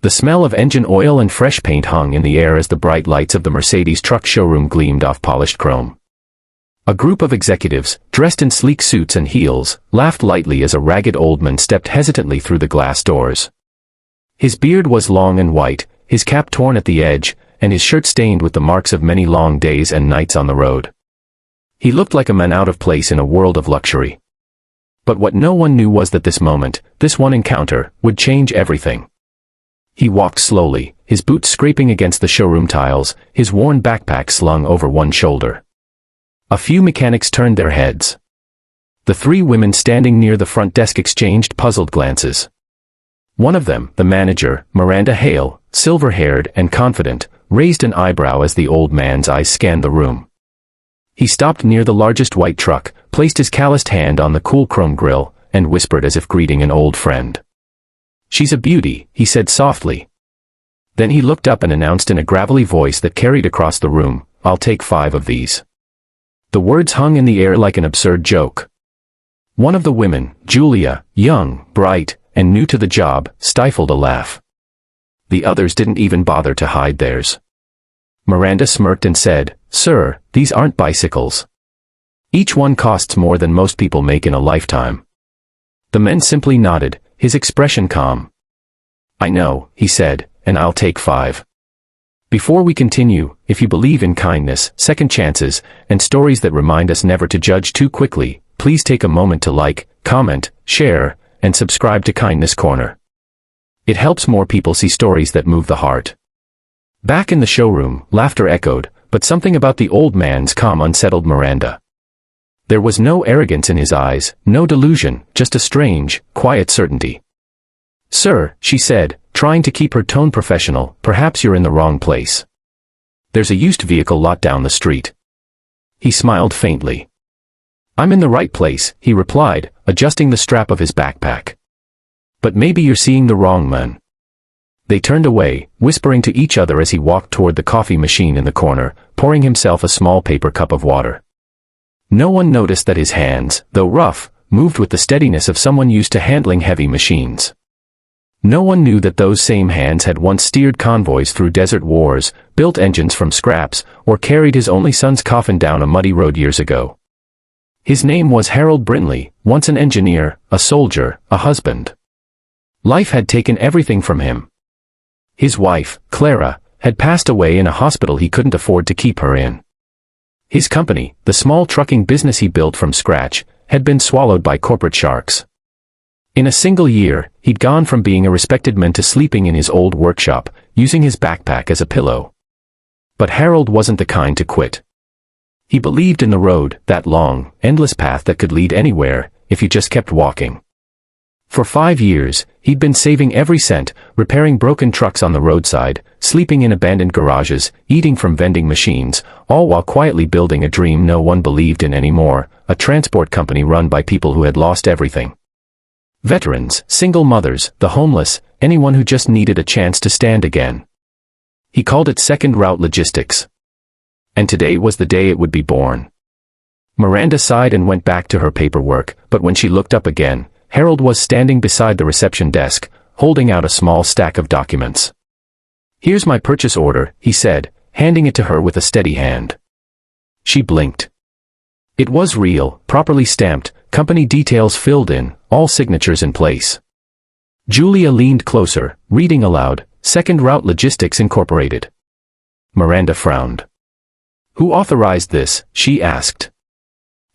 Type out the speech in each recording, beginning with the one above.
The smell of engine oil and fresh paint hung in the air as the bright lights of the Mercedes truck showroom gleamed off polished chrome. A group of executives, dressed in sleek suits and heels, laughed lightly as a ragged old man stepped hesitantly through the glass doors. His beard was long and white, his cap torn at the edge, and his shirt stained with the marks of many long days and nights on the road. He looked like a man out of place in a world of luxury. But what no one knew was that this moment, this one encounter, would change everything. He walked slowly, his boots scraping against the showroom tiles, his worn backpack slung over one shoulder. A few mechanics turned their heads. The three women standing near the front desk exchanged puzzled glances. One of them, the manager, Miranda Hale, silver-haired and confident, raised an eyebrow as the old man's eyes scanned the room. He stopped near the largest white truck, placed his calloused hand on the cool chrome grille, and whispered as if greeting an old friend. "She's a beauty," he said softly. Then he looked up and announced in a gravelly voice that carried across the room, "I'll take 5 of these." The words hung in the air like an absurd joke. One of the women, Julia, young, bright, and new to the job, stifled a laugh. The others didn't even bother to hide theirs. Miranda smirked and said, "Sir, these aren't bicycles. Each one costs more than most people make in a lifetime." The men simply nodded, his expression calm. "I know," he said, "and I'll take 5. Before we continue, if you believe in kindness, second chances, and stories that remind us never to judge too quickly, please take a moment to like, comment, share, and subscribe to Kindness Corner. It helps more people see stories that move the heart." Back in the showroom, laughter echoed, but something about the old man's calm unsettled Miranda. There was no arrogance in his eyes, no delusion, just a strange, quiet certainty. "Sir," she said, trying to keep her tone professional, "perhaps you're in the wrong place. There's a used vehicle lot down the street." He smiled faintly. "I'm in the right place," he replied, adjusting the strap of his backpack. "But maybe you're seeing the wrong man." They turned away, whispering to each other as he walked toward the coffee machine in the corner, pouring himself a small paper cup of water. No one noticed that his hands, though rough, moved with the steadiness of someone used to handling heavy machines. No one knew that those same hands had once steered convoys through desert wars, built engines from scraps, or carried his only son's coffin down a muddy road years ago. His name was Harold Brinley, once an engineer, a soldier, a husband. Life had taken everything from him. His wife, Clara, had passed away in a hospital he couldn't afford to keep her in. His company, the small trucking business he built from scratch, had been swallowed by corporate sharks. In a single year, he'd gone from being a respected man to sleeping in his old workshop, using his backpack as a pillow. But Harold wasn't the kind to quit. He believed in the road, that long, endless path that could lead anywhere, if you just kept walking. For 5 years, he'd been saving every cent, repairing broken trucks on the roadside, sleeping in abandoned garages, eating from vending machines, all while quietly building a dream no one believed in anymore, a transport company run by people who had lost everything. Veterans, single mothers, the homeless, anyone who just needed a chance to stand again. He called it Second Route Logistics. And today was the day it would be born. Miranda sighed and went back to her paperwork, but when she looked up again, Harold was standing beside the reception desk, holding out a small stack of documents. "Here's my purchase order," he said, handing it to her with a steady hand. She blinked. It was real, properly stamped, company details filled in, all signatures in place. Julia leaned closer, reading aloud, "Second Route Logistics Incorporated." Miranda frowned. "Who authorized this?" she asked.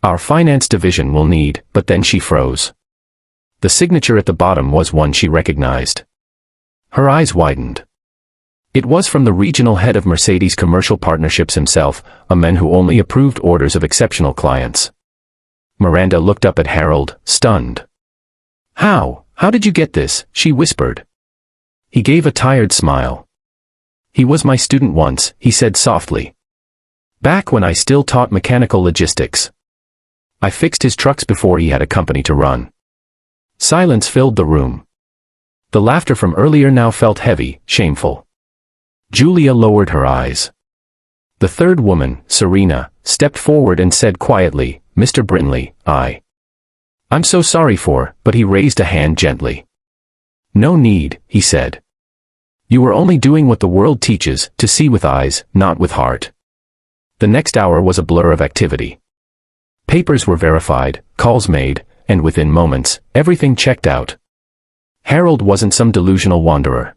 "Our finance division will need," but then she froze. The signature at the bottom was one she recognized. Her eyes widened. It was from the regional head of Mercedes Commercial Partnerships himself, a man who only approved orders of exceptional clients. Miranda looked up at Harold, stunned. How did you get this?" she whispered. He gave a tired smile. "He was my student once," he said softly. "Back when I still taught mechanical logistics. I fixed his trucks before he had a company to run." Silence filled the room. The laughter from earlier now felt heavy, shameful. Julia lowered her eyes. The third woman, Serena, stepped forward and said quietly, "Mr. Brinley, I'm so sorry for," but he raised a hand gently. "No need," he said. You were only doing what the world teaches, to see with eyes, not with heart. The next hour was a blur of activity. Papers were verified, calls made, and within moments, everything checked out. Harold wasn't some delusional wanderer.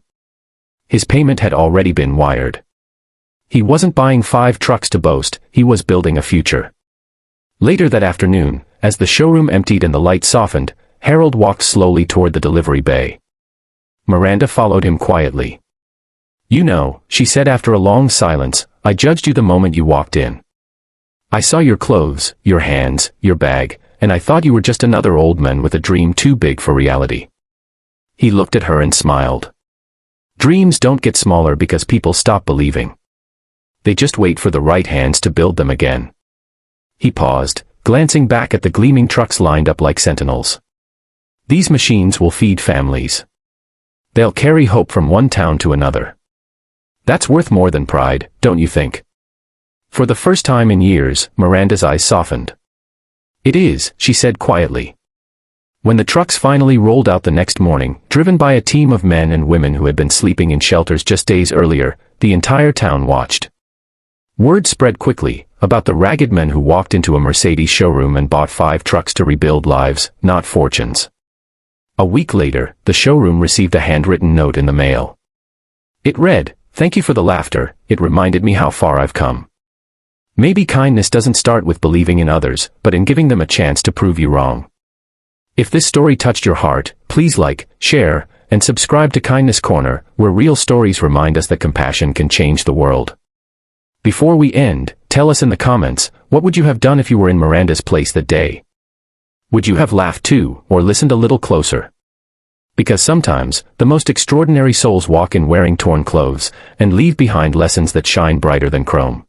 His payment had already been wired. He wasn't buying 5 trucks to boast, he was building a future. Later that afternoon, as the showroom emptied and the light softened, Harold walked slowly toward the delivery bay. Miranda followed him quietly. "You know," she said after a long silence, "I judged you the moment you walked in. I saw your clothes, your hands, your bag, and I thought you were just another old man with a dream too big for reality." He looked at her and smiled. Dreams don't get smaller because people stop believing. They just wait for the right hands to build them again. He paused, glancing back at the gleaming trucks lined up like sentinels. These machines will feed families. They'll carry hope from one town to another. That's worth more than pride, don't you think? For the first time in years, Miranda's eyes softened. "It is," she said quietly. When the trucks finally rolled out the next morning, driven by a team of men and women who had been sleeping in shelters just days earlier, the entire town watched. Word spread quickly about the ragged men who walked into a Mercedes showroom and bought 5 trucks to rebuild lives, not fortunes. A week later, the showroom received a handwritten note in the mail. It read, "Thank you for the laughter, it reminded me how far I've come. Maybe kindness doesn't start with believing in others, but in giving them a chance to prove you wrong." If this story touched your heart, please like, share, and subscribe to Kindness Corner, where real stories remind us that compassion can change the world. Before we end, tell us in the comments, what would you have done if you were in Miranda's place that day? Would you have laughed too, or listened a little closer? Because sometimes, the most extraordinary souls walk in wearing torn clothes, and leave behind lessons that shine brighter than chrome.